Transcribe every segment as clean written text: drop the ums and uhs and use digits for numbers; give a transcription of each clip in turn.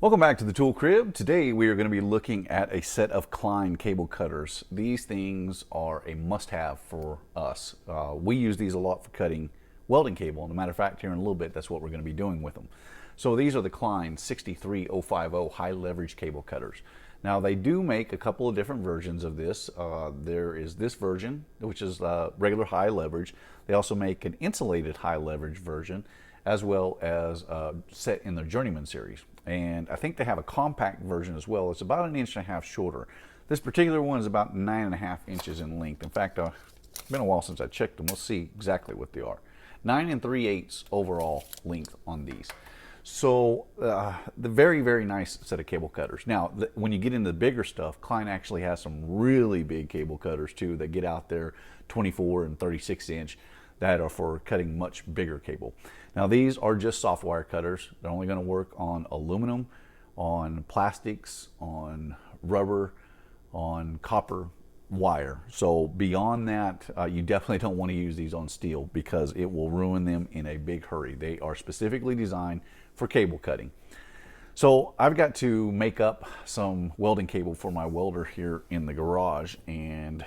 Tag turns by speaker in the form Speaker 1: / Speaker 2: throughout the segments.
Speaker 1: Welcome back to the Tool Crib. Today we are going to be looking at a set of Klein cable cutters. These things are a must-have for us. We use these a lot for cutting welding cable. As a matter of fact, here in a little bit, that's what we're going to be doing with them. So these are the Klein 63050 high leverage cable cutters. Now they do make a couple of different versions of this. There is this version, which is regular high leverage. They also make an insulated high leverage version, as well as set in their Journeyman series. And I think they have a compact version as well. It's about 1.5 inches shorter. This particular one is about 9.5 inches in length. In fact, it's been a while since I checked them. We'll see exactly what they are. 9 3/8 overall length on these. So the very nice set of cable cutters. Now, when you get into the bigger stuff, Klein actually has some really big cable cutters too that get out there 24 and 36 inch that are for cutting much bigger cable. Now these are just soft wire cutters. They're only going to work on aluminum, on plastics, on rubber, on copper wire. So beyond that, you definitely don't want to use these on steel because it will ruin them in a big hurry. They are specifically designed for cable cutting. So I've got to make up some welding cable for my welder here in the garage, and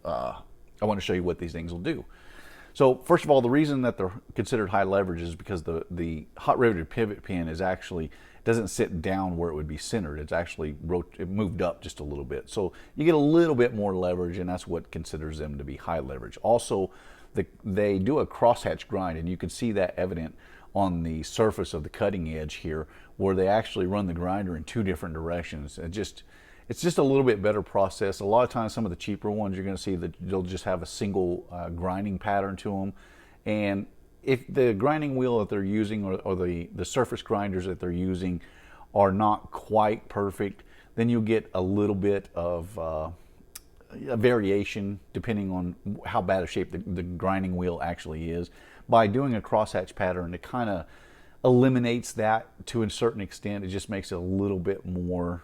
Speaker 1: I want to show you what these things will do. So first of all, the reason that they're considered high leverage is because the hot riveted pivot pin is actually doesn't sit down where it would be centered. It's actually it moved up just a little bit. So you get a little bit more leverage, and that's what considers them to be high leverage. Also, they do a crosshatch grind, and you can see that evident on the surface of the cutting edge here, where they actually run the grinder in two different directions. It's just a little bit better process. A lot of times some of the cheaper ones, you're going to see that they'll just have a single grinding pattern to them. And if the grinding wheel that they're using or the surface grinders that they're using are not quite perfect, then you'll get a little bit of a variation depending on how bad a shape the grinding wheel actually is. By doing a crosshatch pattern, it kind of eliminates that to a certain extent. It just makes it a little more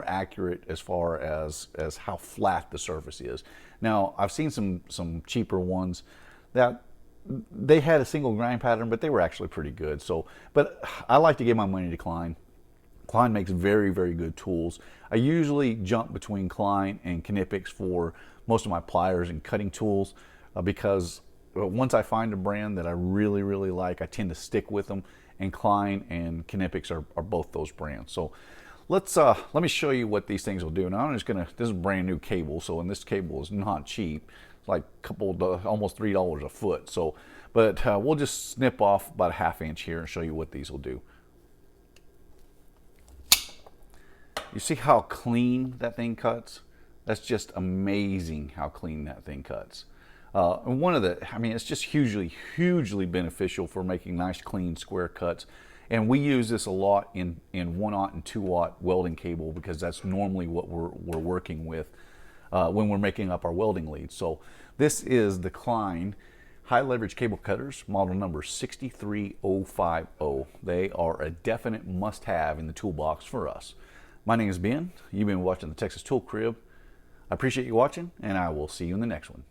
Speaker 1: accurate as far as how flat the surface is. Now, I've seen some cheaper ones that they had a single grind pattern, but they were actually pretty good. So, but I like to give my money to Klein. Klein makes very good tools. I usually jump between Klein and Knipex for most of my pliers and cutting tools because once I find a brand that I really like, I tend to stick with them, and Klein and Knipex are both those brands. So let me show you what these things will do. Now this is brand new cable, so and this cable is not cheap. It's like almost $3 a foot. So, but we'll just snip off about a 1/2 inch here and show you what these will do. You see how clean that thing cuts? That's just amazing how clean that thing cuts. And it's just hugely beneficial for making nice, clean, square cuts. And we use this a lot in 1/0 and 2/0 welding cable because that's normally what we're working with when we're making up our welding leads. So this is the Klein high leverage cable cutters, model number 63050. They are a definite must-have in the toolbox for us. My name is Ben. You've been watching the Texas Tool Crib. I appreciate you watching, and I will see you in the next one.